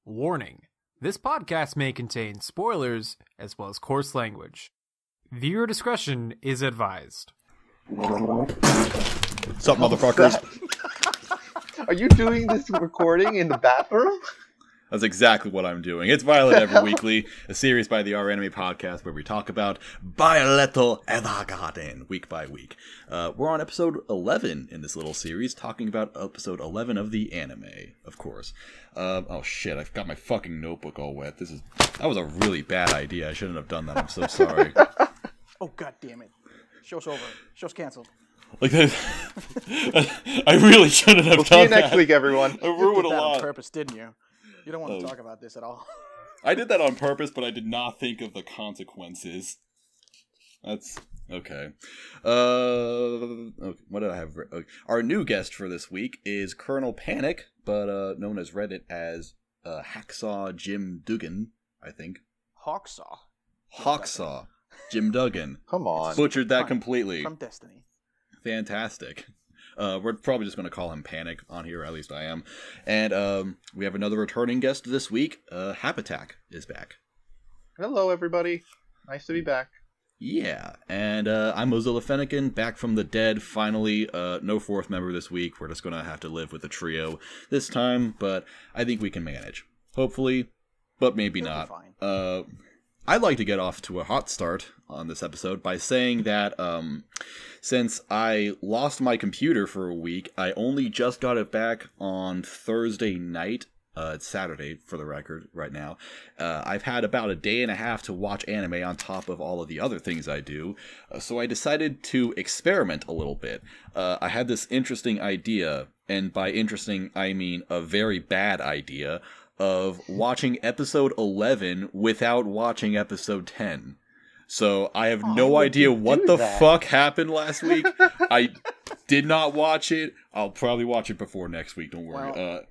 Warning: this podcast may contain spoilers as well as coarse language. Viewer discretion is advised. What's up, motherfuckers? Are you doing this recording in the bathroom? That's exactly what I'm doing. It's Violet Everweekly, a series by the Our Anime Podcast where we talk about Violetto Evergarden week by week. We're on episode 11 in this little series, talking about episode 11 of the anime, of course. Oh shit, I've got my fucking notebook all wet. That was a really bad idea. I shouldn't have done that. I'm so sorry. Oh, god damn it. Show's over. Show's canceled. Like that, I really shouldn't have We'll done see you that. next week, everyone. I ruined a that lot. on purpose, didn't you? You don't want to talk about this at all. I did that on purpose, but I did not think of the consequences. That's okay. Okay, what did I have? Okay. Our new guest for this week is Colonel Panic, but known as Reddit as Hacksaw Jim Duggan, I think. Hawksaw Jim Duggan. Come on. Butchered that completely. From Destiny. Fantastic. We're probably just going to call him Panic on here, at least I am. And we have another returning guest this week. Hapatak is back. Hello, everybody. Nice to be back. Yeah, and I'm Mozilla Fennekin, back from the dead, finally. No fourth member this week. We're just going to have to live with the trio this time, but I think we can manage. Hopefully, but maybe You'll be not. fine. I'd like to get off to a hot start on this episode by saying that since I lost my computer for a week, I only just got it back on Thursday night. It's Saturday, for the record, right now. I've had about a day and a half to watch anime on top of all of the other things I do, so I decided to experiment a little bit. I had this interesting idea, and by interesting, I mean a very bad idea, of watching episode 11 without watching episode 10. So I have no idea what the fuck happened last week. I did not watch it. I'll probably watch it before next week, don't worry. Well,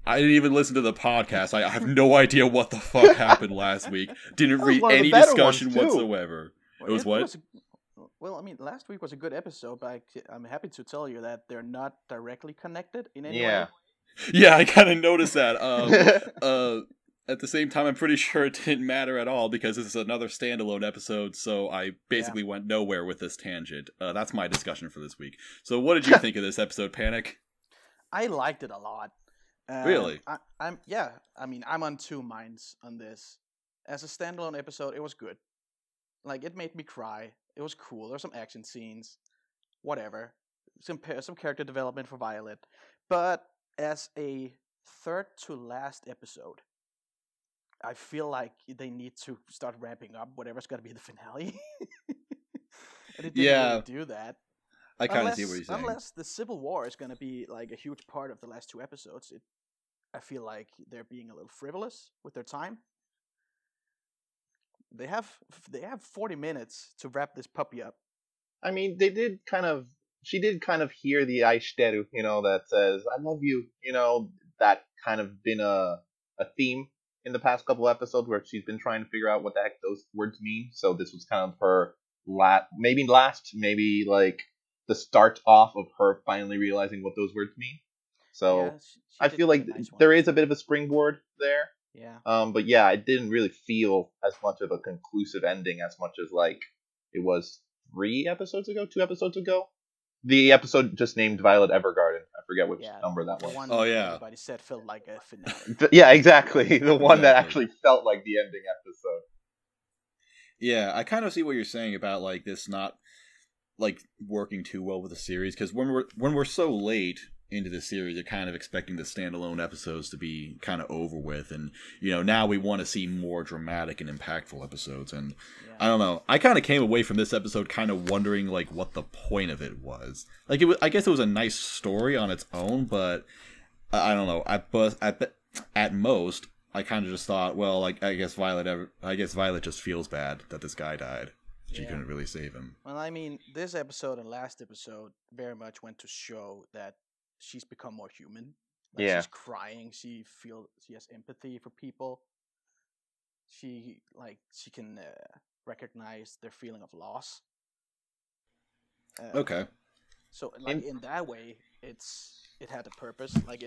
I didn't even listen to the podcast. I have no idea what the fuck happened last week. Didn't read one of the any better discussion ones, too. whatsoever. It was what? Well, I mean, last week was a good episode, but I'm happy to tell you that they're not directly connected in any Yeah. way. Yeah, I kind of noticed that. At the same time, I'm pretty sure it didn't matter at all because this is another standalone episode, so I basically went nowhere with this tangent. That's my discussion for this week. So what did you think of this episode, Panic? I liked it a lot. Really? I'm on two minds on this. As a standalone episode, it was good. Like, it made me cry. It was cool. There were some action scenes. Whatever. Some character development for Violet. But as a third to last episode, I feel like they need to start ramping up whatever's going to be the finale. And it didn't really do that. I kind of see what you're saying. Unless the Civil War is going to be like a huge part of the last two episodes, I feel like they're being a little frivolous with their time. They have 40 minutes to wrap this puppy up. I mean, she did kind of hear the Aishiteru, that says, I love you, that kind of been a theme in the past couple episodes where she's been trying to figure out what the heck those words mean. So this was kind of her maybe like the start off of her finally realizing what those words mean. So Yeah, she I did feel make like a nice one. there is a bit of a springboard there. Yeah. But yeah, it didn't really feel as much of a conclusive ending as much as like it was 2 episodes ago. The episode just named Violet Evergarden. I forget which number that The was. one Oh, yeah. everybody said felt like a finale. Yeah, exactly. The one that Exactly. actually felt like the ending episode. Yeah, I kind of see what you're saying about like this not like working too well with the series because when we're so late into the series, you're kind of expecting the standalone episodes to be kind of over with, and now we want to see more dramatic and impactful episodes. And I don't know, I kind of came away from this episode kind of wondering like what the point of it was. Like I guess it was a nice story on its own, but I don't know. At most, I kind of just thought, well, like I guess Violet just feels bad that this guy died. She couldn't really save him. Well, I mean, this episode and last episode very much went to show that she's become more human. Like, Yeah. she's crying. She has empathy for people. She can recognize their feeling of loss. Okay. So, like, in that way, it had a purpose. Like,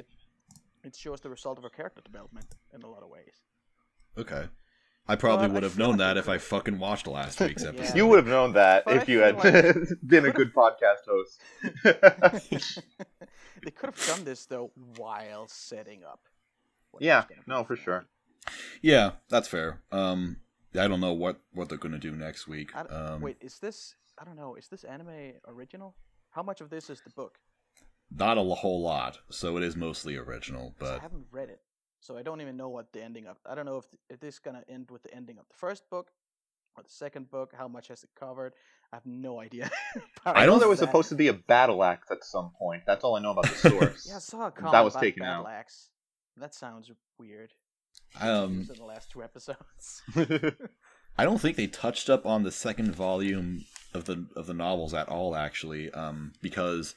It shows the result of her character development in a lot of ways. Okay. I probably But would I have feel known like they that if I could've- fucking watched last week's Yeah. episode. You would have known that But if I you feel had like been a could've- good podcast host. They could have done this though while setting up. what Yeah, was gonna be no, the for finale. sure. Yeah, that's fair. I don't know what they're gonna do next week. Wait, is this? I don't know. Is this anime original? How much of this is the book? Not a whole lot, so it is mostly original. 'Cause I But haven't read it, so I don't even know what the ending of. I don't know if this is gonna end with the ending of the first book or the second book. How much has it covered? I have no idea. I I know don't- there was supposed to be a battle axe at some point. That's all I know about the source. Yeah, I saw a comment That was about taken Battle out. Axe. That sounds weird. Um, Used in the last 2 episodes. I don't think they touched up on the second volume of the novels at all, actually, because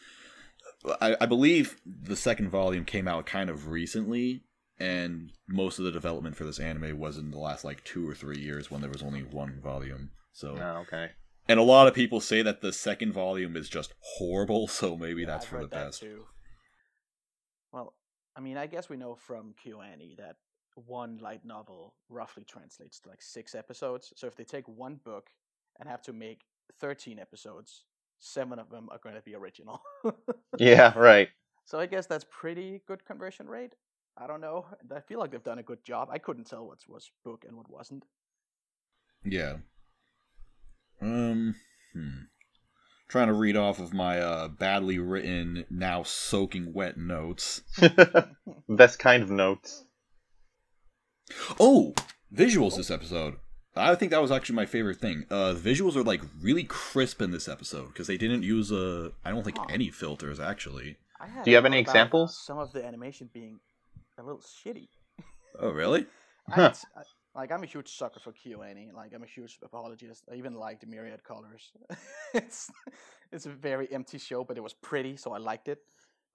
I believe the second volume came out kind of recently, and most of the development for this anime was in the last 2 or 3 years when there was only one volume. So, Oh, okay. and a lot of people say that the second volume is just horrible. So maybe Yeah, that's I've for the heard that best. too. Well, I mean, I guess we know from KyoAni that one light novel roughly translates to 6 episodes. So if they take one book and have to make 13 episodes, 7 of them are going to be original. Yeah, right. So I guess that's pretty good conversion rate. I don't know. I feel like they've done a good job. I couldn't tell what was book and what wasn't. Yeah. Trying to read off of my badly written, now soaking wet notes. Best kind of notes. Oh, visuals this episode. I think that was actually my favorite thing. The visuals are really crisp in this episode because they didn't use I don't think any filters actually. Do you have any thought about examples? Some of the animation being a little shitty. Oh, really? Huh. I'm a huge sucker for KyoAni. I'm a huge apologist. I even like the myriad colors. it's a very empty show, but it was pretty, so I liked it.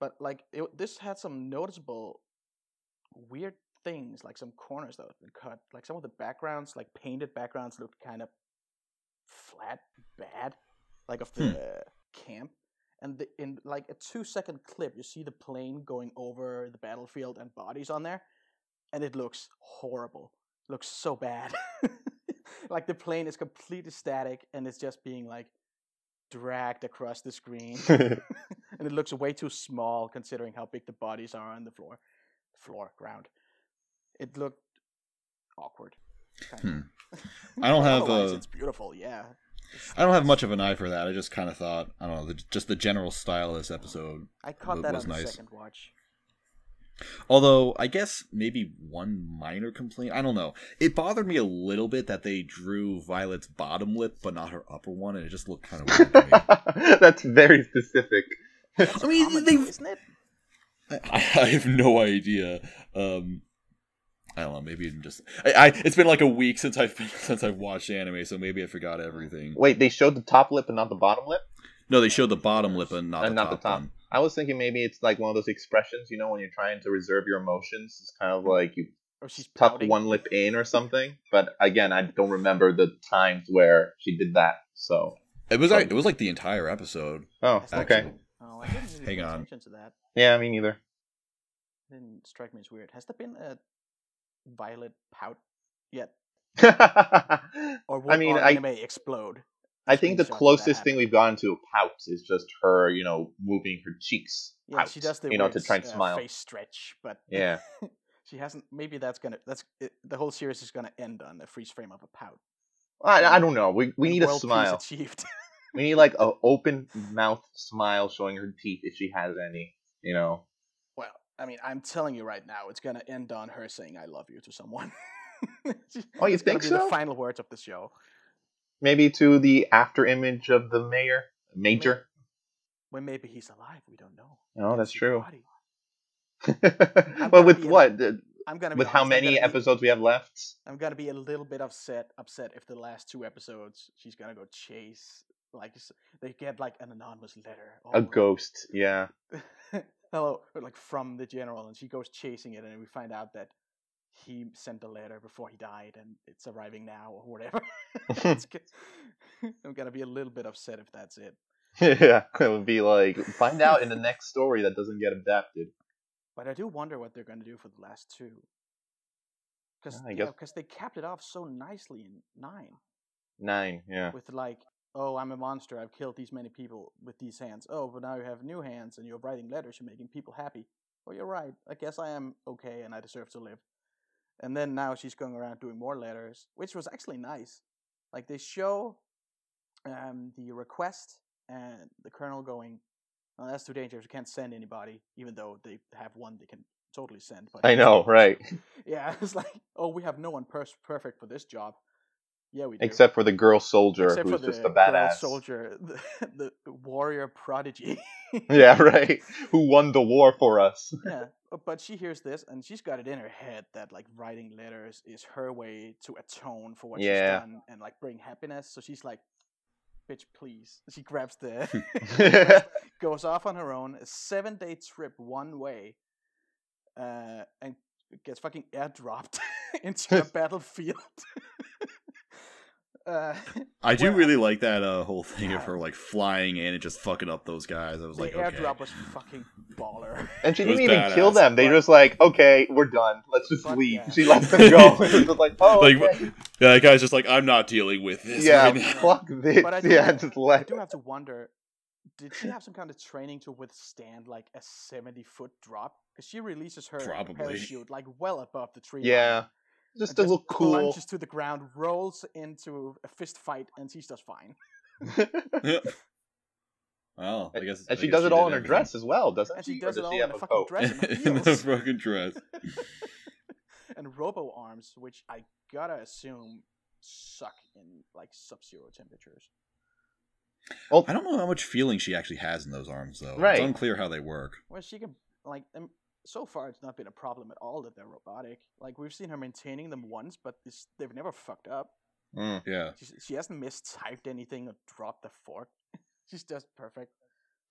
But this had some noticeable weird things, like some corners that had been cut. Like some of the backgrounds, painted backgrounds, looked kind of flat, bad, of the camp. And in a 2-second clip, you see the plane going over the battlefield and bodies on there, and it looks horrible. It looks so bad. The plane is completely static, and it's just being dragged across the screen, and it looks way too small considering how big the bodies are on the ground. It looked awkward. Kind of. I don't have Otherwise, it's beautiful. Yeah. I don't have much of an eye for that. I just kind of thought, I don't know, just the general style of this episode I caught that was on the nice. second watch. Although, I guess maybe one minor complaint, I don't know. It bothered me a little bit that they drew Violet's bottom lip, but not her upper one, and it just looked kind of weird to me. That's very specific. I mean, Comedy, isn't it? I have no idea. I don't know. Maybe I'm just. It's been a week since I've watched anime, so maybe I forgot everything. Wait, they showed the top lip and not the bottom lip? No, they showed the bottom lip and not the top one. I was thinking maybe it's one of those expressions, when you're trying to reserve your emotions. It's kind of like you Or she's tuck pouting. one lip in or something. But again, I don't remember the times where she did that. So It was the entire episode. oh, Has that okay. been- Oh, I didn't really Hang pay on. attention to that. Yeah, me neither. Didn't strike me as weird. Has there been a Violet pout yet? Or will I mean, our anime explode? I think the Screenshot of that closest thing happened. we've gotten to a pout is just her, moving her cheeks. Yeah, out, she does the to weird, try and smile. face stretch, but Yeah. she hasn't. Maybe the whole series is gonna end on a freeze frame of a pout. I don't know. We And need a world peace smile. achieved. We need an open mouth smile showing her teeth if she has any. Well, I mean, I'm telling you right now, it's gonna end on her saying "I love you" to someone. Oh, you It's gonna think be so? the final words of the show. Maybe to the after image of the major. When maybe he's alive, we don't know. Oh, Can't that's see the true. body. Well, gonna with be what? I'm gonna be With how honest, many episodes we have left? I'm gonna be a little bit upset if the last 2 episodes she's gonna go chase they get an anonymous letter. A ghost, yeah. Hello, from the general, and she goes chasing it, and we find out that he sent a letter before he died, and it's arriving now or whatever. I'm gonna be a little bit upset if that's it. Yeah, it would be find out in the next story that doesn't get adapted. But I do wonder what they're going to do for the last two. I guess Because they capped it off so nicely in 9. 9. Yeah. With like, oh, I'm a monster. I've killed these many people with these hands. Oh, but now you have new hands and you're writing letters. You're making people happy. Well, you're right. I guess I am okay and I deserve to live. And then now she's going around doing more letters, which was actually nice. Like they show the request and the colonel going, oh, that's too dangerous. We can't send anybody, even though they have one they can totally send. But I know, right? Yeah, it's like, oh, we have no one perfect for this job. Yeah, we do. Except for the girl soldier, Except who's for just the a badass. girl soldier, the warrior prodigy. Yeah, right. Who won the war for us? Yeah, but she hears this and she's got it in her head that like writing letters is her way to atone for what she's done and like bring happiness. So she's like, bitch, please. She grabs the goes off on her own, a 7-day trip one way, and gets fucking airdropped into a battlefield. I do really like that whole thing of her like flying in and just fucking up those guys. I was like, okay. The airdrop was fucking baller. And she didn't even kill them. They just like, okay, we're done. Let's just leave. Yeah. She lets them go. It was like, oh, like, okay. Yeah, that guy's just like, I'm not dealing with this. Yeah, right now. fuck this. But I do have to wonder, did she have some kind of training to withstand like a 70-foot drop? Because she releases her parachute like well above the tree. Yeah. Line. Just to look cool. Plunges to the ground, rolls into a fist fight, and she's just fine. Well, I guess. And she does it all in her dress as well, doesn't she? And she does it all in a fucking dress. In the fucking dress. And robo arms, which I gotta assume suck in like sub-zero temperatures. Well, I don't know how much feeling she actually has in those arms, though. Right. It's unclear how they work. Well, she can like. So far, it's not been a problem at all that they're robotic. Like, we've seen her maintaining them once, but they've never fucked up. Yeah. She hasn't mistyped anything or dropped the fork. She's just perfect.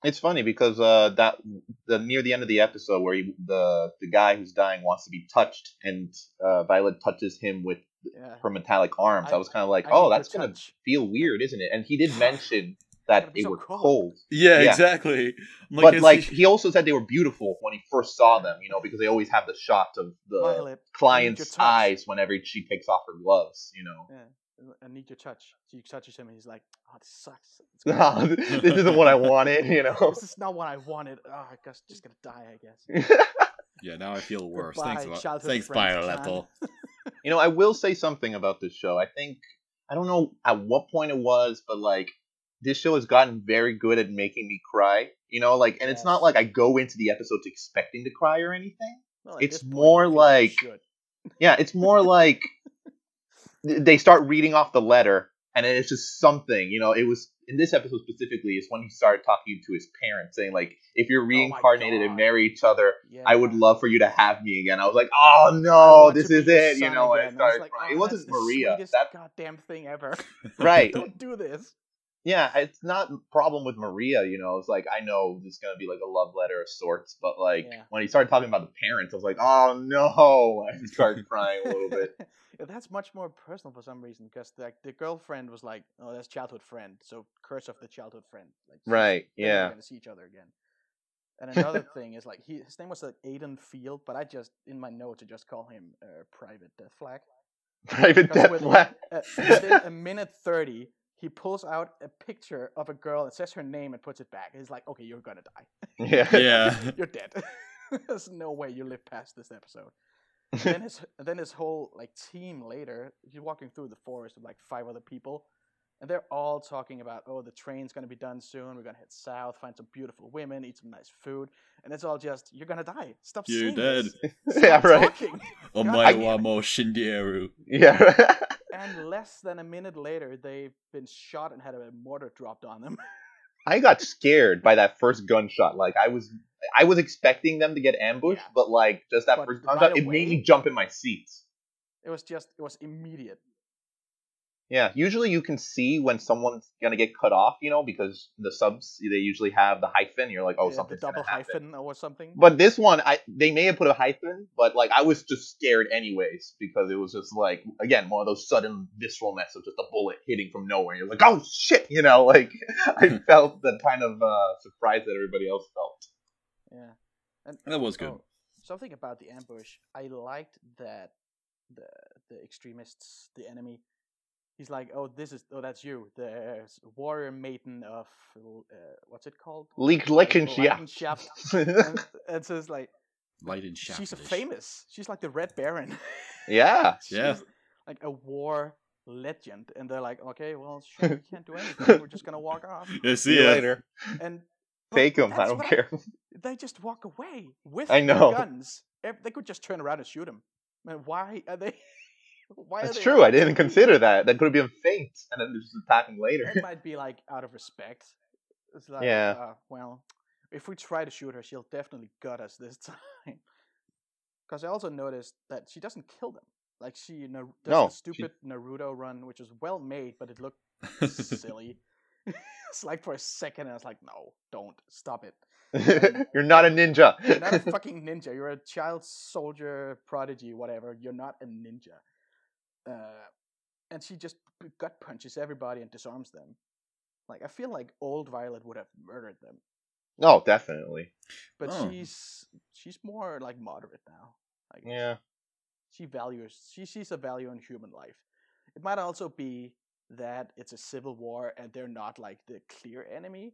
It's funny because near the end of the episode where the guy who's dying wants to be touched, and Violet touches him with her metallic arms. I was kind of like, oh, that's going to feel weird, isn't it? And he did mention that they were cold. Yeah, exactly. But like he also said they were beautiful when he first saw them, you know, because they always have the shot of the client's eyes whenever she takes off her gloves, you know. Yeah, I need your touch. She touches him and he's like, oh, this sucks. This isn't what I wanted, you know. This is not what I wanted. Oh, I guess I'm just gonna die, I guess. Yeah, now I feel worse. Goodbye, Thanks, Violet. You know, I will say something about this show. I don't know at what point it was, but like, this show has gotten very good at making me cry, you know, like, and it's not like I go into the episodes expecting to cry or anything. Well, it's more like, it's more like they start reading off the letter and it's just something, you know, it was in this episode specifically is when he started talking to his parents saying like, if you're reincarnated and marry each other, I would love for you to have me again. I was like, oh no, this is it, you know, and I started crying. It wasn't Maria. That goddamn thing ever. Right. Don't do this. Yeah, it's not a problem with Maria, you know. It's like, I know this is going to be like a love letter of sorts, but like when he started talking about the parents, I was like, oh no, I started crying a little bit. Yeah, that's much more personal for some reason, because like the girlfriend was like, oh, that's childhood friend, so curse of the childhood friend. Like, right, yeah. They're going to see each other again. And another thing is like, his name was like Aiden Field, but I just, in my notes, I just call him Private Death Flag. Private Death Flag. Within a minute 30, he pulls out a picture of a girl that says her name and puts it back. He's like, okay, you're gonna die. Yeah. You're dead. There's no way you live past this episode. And then his whole like team later, he's walking through the forest with like 5 other people, and they're all talking about, oh, the train's gonna be done soon. We're gonna head south, find some beautiful women, eat some nice food, and it's all just, you're gonna die. Stop saying this. Yeah, right. Talking. Omae wa mo shinderu. Yeah. And less than a minute later, they've been shot and had a mortar dropped on them. I got scared by that first gunshot. Like I was expecting them to get ambushed, but like just that first gunshot, it made me jump in my seat. It was immediate. Yeah, usually you can see when someone's gonna get cut off, you know, because the subs they usually have the hyphen. You're like, oh, something's the double gonna happen. hyphen or something. But this one, they may have put a hyphen, but like I was just scared anyways because it was just like, again, one of those sudden visceralness of just a bullet hitting from nowhere. You're like, oh shit, you know, like I felt the kind of surprise that everybody else felt. Yeah, and that was good. something about the ambush. I liked that the extremists, the enemy, he's like, oh, that's you, the warrior maiden of what's it called? Leichenschafft. And so it's like, Light and she's shaftish. famous. She's like the Red Baron. Yeah. She's Yeah. like a war legend, and they're like, okay, well, sure, we can't do anything. We're just gonna walk off. Yeah, See you later. And Take him. I that's don't what care. they just walk away with I their know. guns. They could just turn around and shoot him. Man, why are they? Why That's are they true. I allowed didn't to? consider that. That could have been feint, and then just attack him later. It might be like out of respect. It's like, Yeah. well, if we try to shoot her, she'll definitely gut us this time. Because I also noticed that she doesn't kill them. Like she does No, a stupid Naruto run, which is well made, but it looked silly. It's like for a second, I was like, no, don't stop it. You're not a ninja. You're not a fucking ninja. You're a child soldier prodigy, whatever. You're not a ninja. And she just gut punches everybody and disarms them. Like I feel like old Violet would have murdered them, No, definitely. but Oh. she's more like moderate now. Like Yeah. she sees a value in human life. It might also be that it's a civil war and they're not like the clear enemy.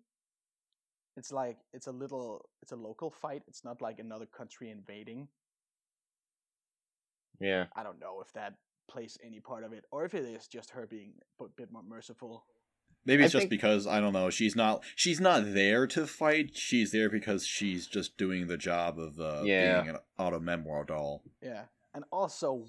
It's like it's a local fight. It's not like another country invading. Yeah. I don't know if that plays any part of it, or if it is just her being a bit more merciful. Maybe it's I just think- because I don't know. She's not there to fight. She's there because she's just doing the job of Yeah. being an auto memoir doll. Yeah, and also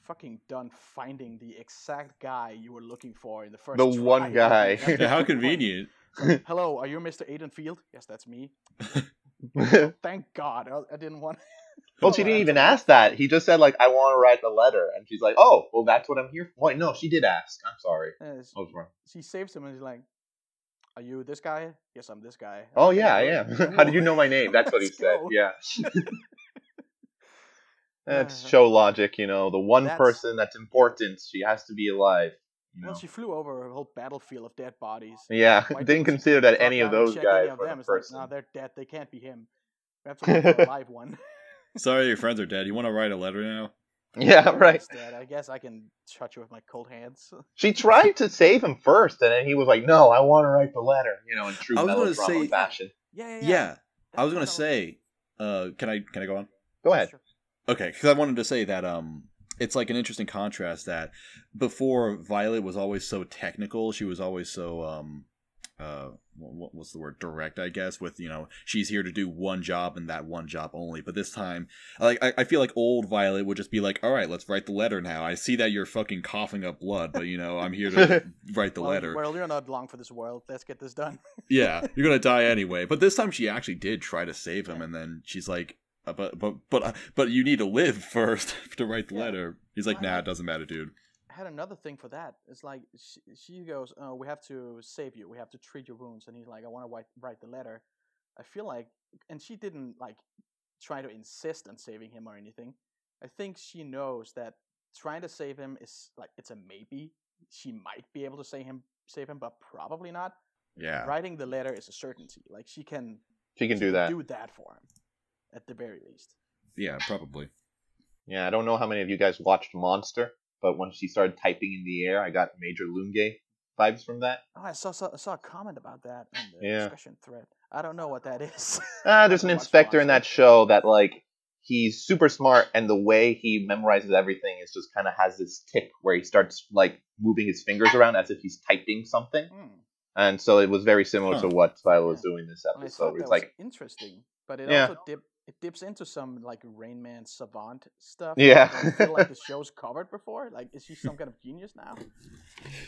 fucking done finding the exact guy you were looking for in the first. The try. one guy. That's Yeah, how the point. convenient. Like, hello, are you Mr. Aiden Field? Yes, that's me. Thank God, I didn't want. Well, she didn't even ask that. He just said, like, I want to write the letter. And she's like, oh, well, that's what I'm here for. Wait, no, she did ask. I'm sorry. I was wrong. She saves him and he's like, "Are you this guy?" Yes, I'm this guy. Oh, Okay, yeah, I good. am. How did you know my name? That's what he Let's said. go. Yeah. That's show logic, you know. The one That's- person that's important, she has to be alive. You know? Well, she flew over a whole battlefield of dead bodies. Yeah, Why didn't she consider that drop any of down and those check guys any of were them? the It's like, person. no, they're dead. They can't be him. We have to look for a live one. Sorry, your friends are dead. You want to write a letter now? Yeah, right. Instead, I guess I can touch you with my cold hands. She tried to save him first, and then he was like, no, I want to write the letter, you know, in true I was gonna melodrama say- fashion. Yeah. Yeah, I was gonna That's say. Can I go on? Go ahead. Sure. Okay, because I wanted to say that it's like an interesting contrast that before Violet was always so technical, she was always so what's the word, direct, I guess, with, you know, she's here to do one job and that one job only. But this time, I feel like old Violet would just be like, all right, let's write the letter now. I see that you're fucking coughing up blood, but, you know, I'm here to write the letter. Well, you're not long for this world. Let's get this done. Yeah, you're gonna die anyway. But this time she actually did try to save him, and then she's like, but you need to live first to write the letter. He's like, nah, it doesn't matter, dude. I had another thing for that. It's like she goes, "Oh, we have to save you. We have to treat your wounds." And he's like, "I want to write the letter." I feel like, and she didn't like try to insist on saving him or anything. I think she knows that trying to save him is like it's a maybe. She might be able to save him, but probably not. Yeah. Writing the letter is a certainty. Like she can Do that. Do that for him, at the very least. Yeah, probably. Yeah, I don't know how many of you guys watched Monster, but when she started typing in the air, I got Major Loongay vibes from that. Oh, I saw a comment about that in the Yeah. discussion thread. I don't know what that is. There's an Watch inspector in that Monster. show that, like, he's super smart, and the way he memorizes everything is just kind of has this tick where he starts, like, moving his fingers around as if he's typing something. And so it was very similar to what Violet was doing this And I episode. thought that It's was like, interesting, but it Yeah. also dips into some like Rain Man savant stuff. Yeah. I don't feel like the show's covered before. Like, is she some kind of genius now?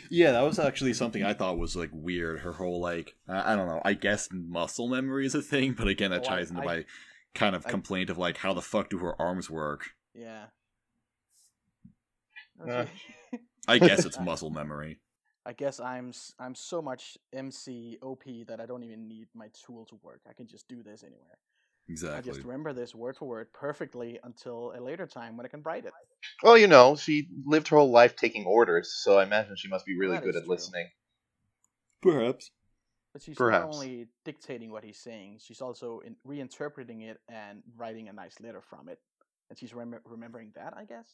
Yeah, that was actually something I thought was like weird. Her whole like I don't know. I guess muscle memory is a thing, but again, that ties into my kind of complaint of like how the fuck do her arms work? Yeah. Uh. I guess it's muscle memory. I guess I'm so much MC OP that I don't even need my tool to work. I can just do this anywhere. I Exactly. just remember this word for word perfectly until a later time when I can write it. well, you know, she lived her whole life taking orders, so I imagine she must be really That good is at true. listening. Perhaps. But she's not Perhaps. only dictating what he's saying, she's also reinterpreting it and writing a nice letter from it. And she's remembering that, I guess.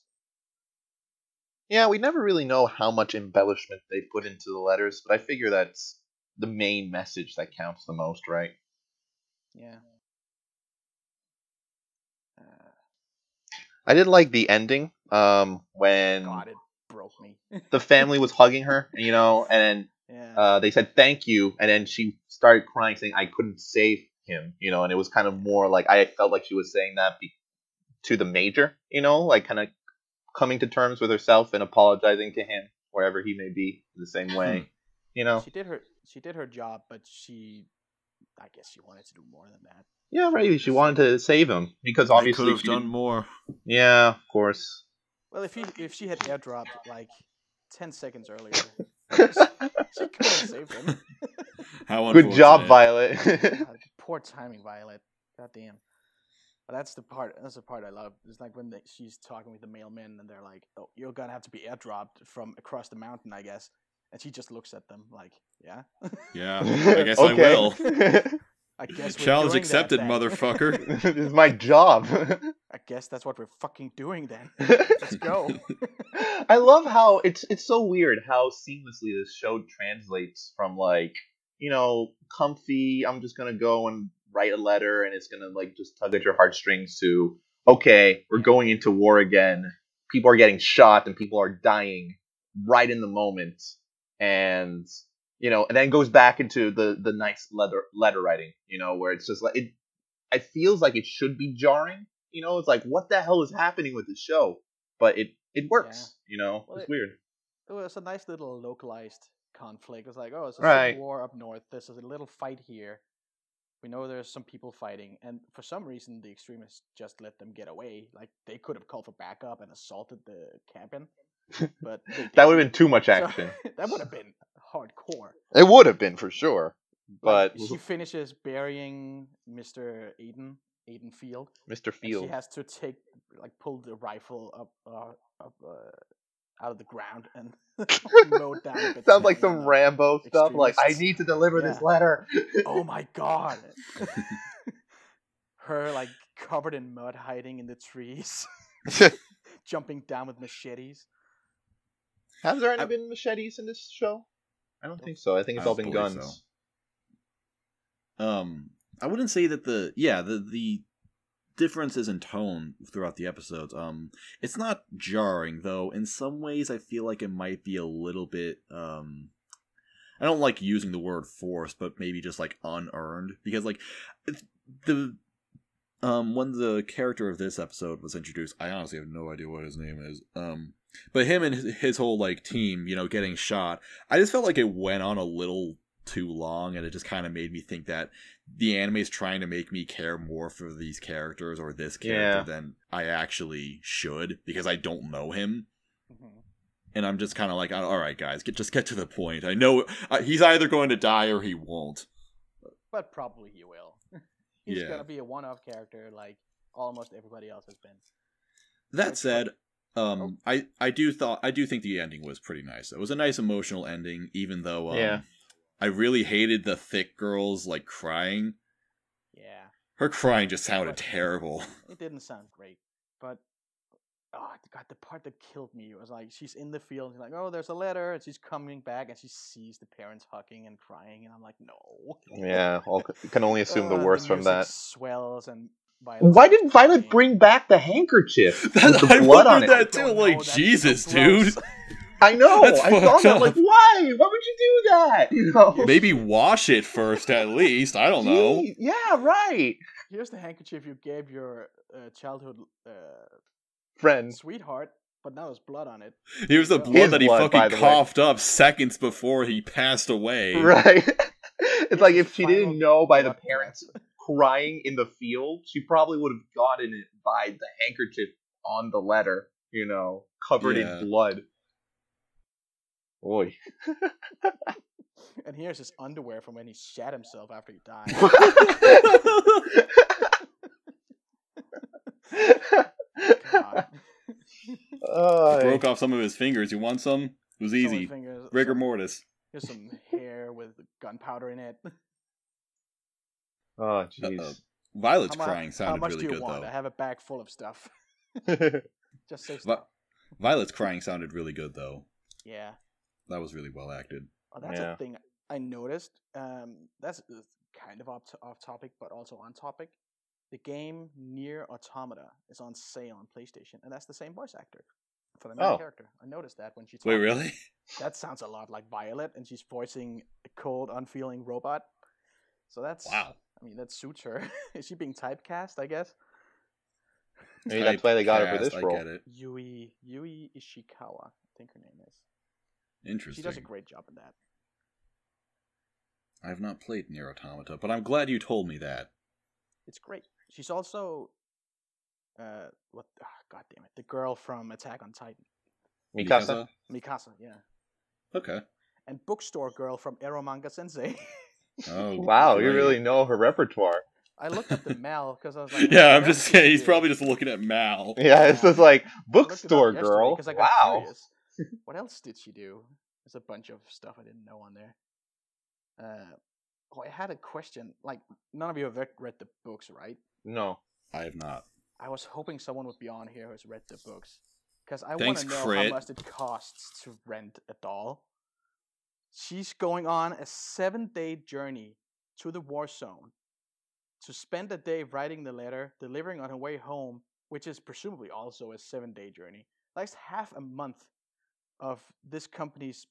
Yeah, we never really know how much embellishment they put into the letters, but I figure that's the main message that counts the most, right? Yeah. I did like the ending, when God, it broke me. the family was hugging her, and Yeah. they said thank you, and then she started crying, saying I couldn't save him, and it was kind of more like I felt like she was saying that to the major, like kind of coming to terms with herself and apologizing to him wherever he may be the same way, She did her job, but I guess she wanted to do more than that. Yeah, right. She wanted to save him because They obviously could have she done didn't. more. Yeah, of course. Well, if she had airdropped like 10 seconds earlier, she could have saved him. How Good job, unfortunate. Violet. God, poor timing, Violet. God damn. But that's the part. That's the part I love. It's like when she's talking with the mailman, and they're like, "Oh, you're gonna have to be airdropped from across the mountain, I guess." And she just looks at them like, "Yeah, Yeah, I guess I will. I guess we're Challenge doing accepted, that, then." motherfucker. This is my job. I guess that's what we're fucking doing then. Let's go. I love how it's so weird how seamlessly this show translates from comfy, I'm just gonna go and write a letter and it's gonna just tug at your heartstrings to okay, we're going into war again. People are getting shot and people are dying right in the moment. And and then goes back into the nice letter writing, where it's just like it feels like it should be jarring. It's like what the hell is happening with the show? But it works. Well, it's weird. It was a nice little localized conflict. It's like, oh, it's a Right. civil war up north. There's a little fight here. We know there's some people fighting, and for some reason, the extremists just let them get away. Like they could have called for backup and assaulted the cabin, but they That would didn't. have been too much So, action. that would have been hardcore. It would have been for sure. Like, But she finishes burying Mr. Aiden Field. Mr. And Field. she has to pull the rifle up out of the ground and mow down. a Sounds like battalion some of Rambo stuff. Like I extremists. need to deliver this Yeah. letter. Oh my god! Her covered in mud, hiding in the trees, jumping down with machetes. Have there any been machetes in this show? I don't think so. I think it's all been believe guns. So. I wouldn't say that the differences in tone throughout the episodes. It's not jarring though. In some ways, I feel like it might be a little bit. I don't like using the word forced, but maybe just unearned because the when the character of this episode was introduced, I honestly have no idea what his name is. But him and his whole team, getting shot, I just felt like it went on a little too long, and it just kind of made me think that the anime is trying to make me care more for these characters or this character than I actually should because I don't know him. Mm-hmm. And I'm just kind of like, all right, guys, just get to the point. I know he's either going to die or he won't. But probably he will. He's gonna be a one-off character like almost everybody else has been. That said, I do think the ending was pretty nice. It was a nice emotional ending, even though I really hated the thick girls crying. Yeah. Her crying just sounded terrible. It didn't sound great, but God, the part that killed me was she's in the field, and she's oh, there's a letter, and she's coming back, and she sees the parents hugging and crying, and I'm like, no. Yeah, you can only assume the worst from that. Swells and why did Violet bring back the handkerchief with the I blood on wondered it? that too. Jesus, dude. I know. That's I thought that. fucked up. Why? Why would you do that? Maybe wash it first, at least. I don't know. Yeah, right. Here's the handkerchief you gave your childhood Friend. sweetheart, but now there's blood on it. Here's the His blood that he blood, by fucking the way. coughed up seconds before he passed away. Right. It's like Here's if the she didn't final know by the blood parents crying in the field, she probably would have gotten it by the handkerchief on the letter, covered in blood. Boy. And here's his underwear from when he shat himself after he died. God. Broke off some of his fingers. You want some? It was easy. Rigor mortis. Here's some hair with gunpowder in it. Oh, jeez. Violet's How crying How sounded much really do you good, want? though. I have a bag full of stuff. Just say Vi- stuff. Violet's crying sounded really good, though. Yeah. That was really well acted. Oh, that's Yeah. a thing I noticed. That's kind of off topic, but also on topic. The game Near Automata is on sale on PlayStation, and that's the same voice actor for the main Oh. character. I noticed that when she talks. Wait, really? That sounds a lot like Violet, and she's voicing a cold, unfeeling robot. So that's Wow. I mean, that suits her. Is she being typecast? I guess. Maybe that's why they got her for this Typecast, role. I get it. Yui Ishikawa, I think her name is. Interesting. She does a great job in that. I have not played Nier Automata, but I'm glad you told me that. It's great. She's also, what? Oh, God damn it! The girl from Attack on Titan, Mikasa? Mikasa. Yeah, Okay. and bookstore girl from Ero Manga Sensei. Oh, Wow, you great. really know her repertoire. I looked up the Mal because I was like, Yeah, what I'm else just did saying, she he's do? probably just looking at Mal. Yeah, it's just like, I looked it up bookstore yesterday girl. because I got Wow. curious. What else did she do? There's a bunch of stuff I didn't know on there. I had a question. Like, none of you have read the books, right? No. I have not. I was hoping someone would be on here who's read the books. Because I want Thanks, to know Crit. how much it costs to rent a doll. She's going on a 7-day journey to the war zone to spend a day writing the letter, delivering on her way home, which is presumably also a 7-day journey. That's half a month of this company's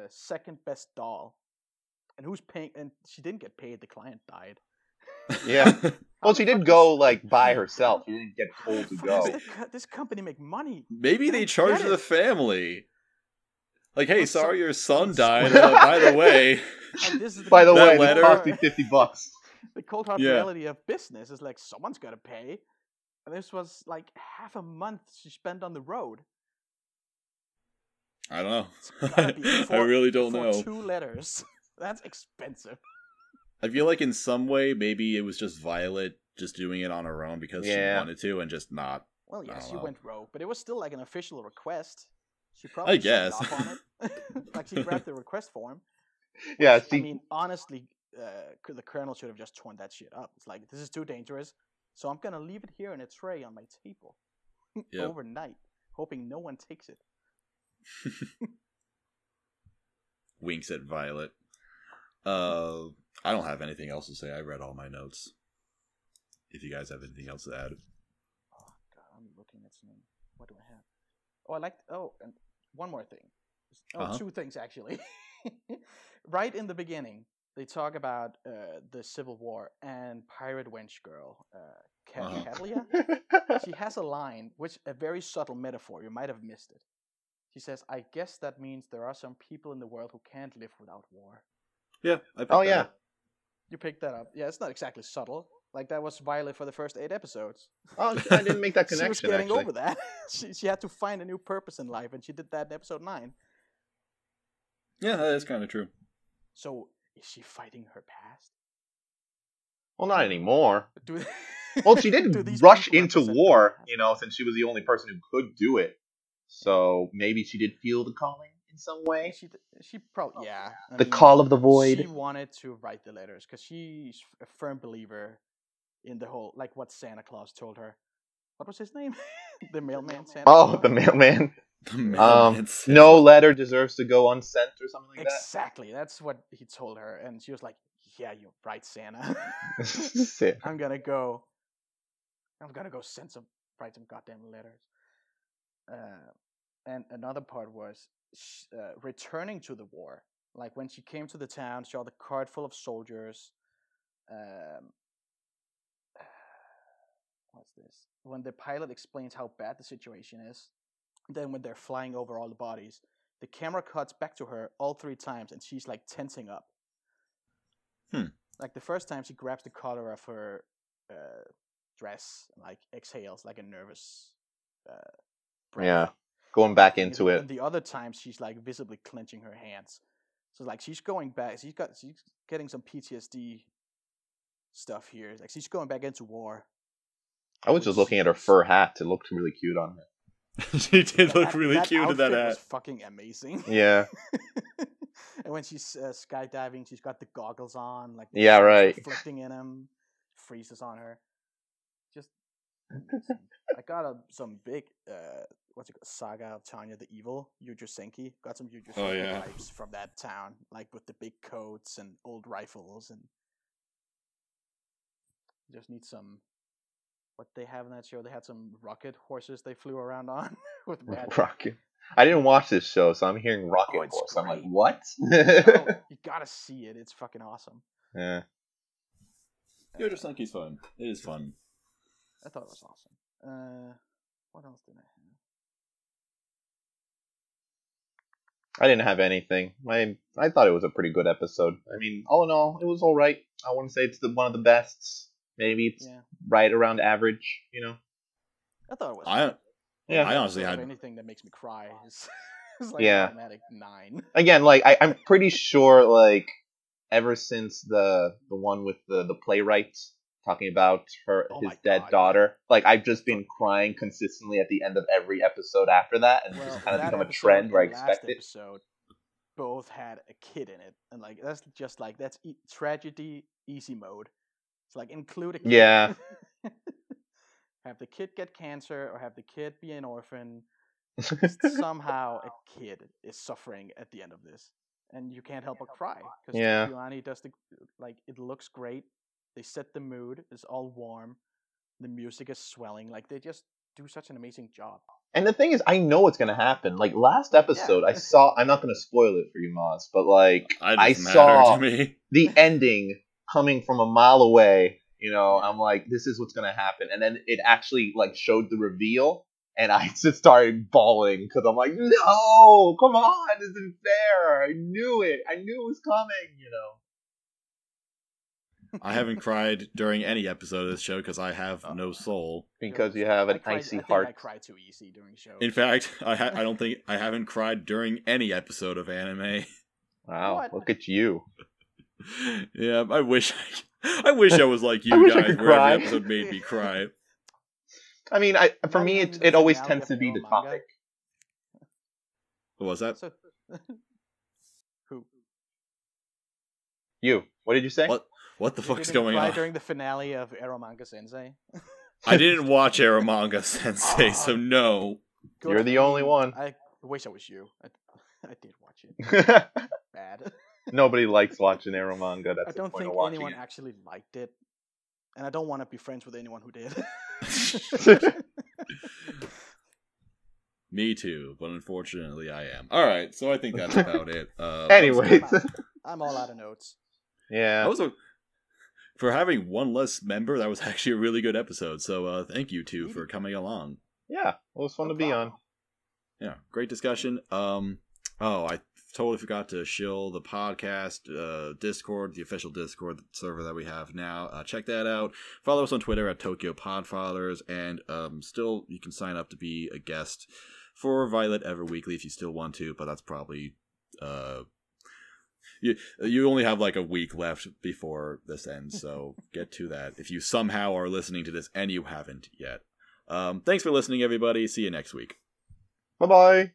second best doll. And who's paying? And she didn't get paid. The client died. Yeah. How Well, the she fuck did go, does- like, by herself. She didn't get how told the to fuck go. does this company make money? Maybe I they don't charge get the it. family. Like, hey, Well, so- sorry your son it's- died. By the way, Like, this is the By the That way, this letter- cost me $50. the cold hard Yeah. reality of business is like someone's got to pay. And this was like half a month she spent on the road. I don't know. It's gotta be I really don't for know. 2 letters. That's expensive. I feel like in some way, maybe it was just Violet just doing it on her own because she Yeah. wanted to and just not. Well, yes, I she don't know. went rogue, but it was still like an official request. She probably signed guess. off on it. Like she grabbed the request form. Yeah, I see, mean, honestly, the colonel should have just torn that shit up. It's like, this is too dangerous, so I'm gonna leave it here in a tray on my table Yep. overnight, hoping no one takes it. Winks at Violet. I don't have anything else to say. I read all my notes. If you guys have anything else to add. Oh God, I'm looking at some. What do I have? Oh, I liked. Oh, and one more thing. Oh, Uh-huh. 2 things actually. Right in the beginning, they talk about the Civil War and Pirate Wench Girl, Uh-huh. Catalia. She has a line, which a very subtle metaphor. You might have missed it. She says, "I guess that means there are some people in the world who can't live without war." Yeah, I picked Oh, that yeah. up. You picked that up. Yeah, it's not exactly subtle. Like that was Violet for the first 8 episodes. Oh, I didn't make that She was connection, getting actually. over that. she had to find a new purpose in life, and she did that in episode 9. Yeah, that is kind of true. So, is she fighting her past? Well, not anymore. Do Well, she do did these rush people into represent war, her past? you know, since she was the only person who could do it. So maybe she did feel the calling in some way. She probably, yeah. I The mean, call of the void. She wanted to write the letters because she's a firm believer in the whole, like what Santa Claus told her. What was his name? The mailman Santa Oh, Claus? the mailman. The mailman said- No letter deserves to go unsent or something like Exactly. That's what he told her. And she was like, yeah, you're right, Santa. that. I'm gonna go write some goddamn letters. And another part was returning to the war. Like when she came to the town, she saw the cart full of soldiers. What's this? When the pilot explains how bad the situation is, then when they're flying over all the bodies, the camera cuts back to her all 3 times, and she's like tensing up. Like the first time, she grabs the collar of her dress, and, like exhales like a nervous breath. Yeah, going back And into it. And the other time, she's like visibly clenching her hands. So like she's going back. She's getting some PTSD stuff here. Like she's going back into war. I was just looking at her fur hat. It looked really cute on her. She did look That- really that cute in that outfit hat. was fucking amazing. Yeah. And when she's skydiving, she's got the goggles on, like Yeah, sun's right. reflecting in him, freezes on her. Just, I got some big what's it called? Saga of Tanya the Evil, Yujo Senki. Got some Yujo Senki yeah. vibes from that town, like with the big coats and old rifles, and just need some. What they have in that show? They had some rocket horses they flew around on with red. Rocket. I didn't watch this show, so I'm hearing Rocket it's Horse. I'm like, great. what? Oh, you gotta see it. It's fucking awesome. Yeah. Yojo Senki's fun. It is fun. I thought it was awesome. What else did I have? I didn't have anything. I thought it was a pretty good episode. I mean, all in all, it was all right. I wouldn't say it's one of the best. Maybe it's right around average. You know. I thought it was. I honestly had anything that makes me cry is like automatic 9. Again, like I'm pretty sure, like ever since the one with the playwright talking about his dead daughter, like I've just been crying consistently at the end of every episode after that, and it's just kind of become a trend where I expect it. Episode both had a kid in it, and like that's just like that's tragedy easy mode. It's like include a kid. Yeah. Have the kid get cancer or have the kid be an orphan. Somehow a kid is suffering at the end of this, and you can't help but cry because Giuliani does it looks great. They set the mood. It's all warm. The music is swelling. Like they just do such an amazing job. And the thing is, I know what's gonna happen. Like last episode, I saw. I'm not gonna spoil it for you, Moz, but like I saw the ending coming from a mile away. You know, I'm like, this is what's gonna happen, and then it actually like showed the reveal, and I just started bawling because I'm like, no, come on, this isn't fair. I knew it. I knew it was coming. You know. I haven't cried during any episode of this show because I have no soul. Because you have an icy heart. I cry too easy during shows. In fact, I don't think I haven't cried during any episode of anime. Wow, look at you. Yeah, I wish I was like you guys, where every episode made me cry. I mean, for me, it always tends to be the topic. What was that? Who? You. What did you say? What the fuck's going on? During the finale of Eromanga Sensei. I didn't watch Eromanga Sensei, so no. You're the only one. I wish I was you. I did watch it. Bad. Nobody likes watching Eromanga. That's I don't think anyone actually liked it, and I don't want to be friends with anyone who did. Me too, but unfortunately I am. Alright, so I think that's about it. Anyways. I'm all out of notes. Yeah. For having one less member, that was actually a really good episode, so thank you two for coming along. Yeah, it was fun to be on. Yeah, great discussion. I totally forgot to shill the podcast Discord, the official Discord server that we have now. Check that out. Follow us on Twitter at Tokyo Podfathers, and still you can sign up to be a guest for Violet Everweekly if you still want to, but that's probably you only have like a week left before this ends, so get to that if you somehow are listening to this and you haven't yet. Thanks for listening, everybody. See you next week. Bye-bye.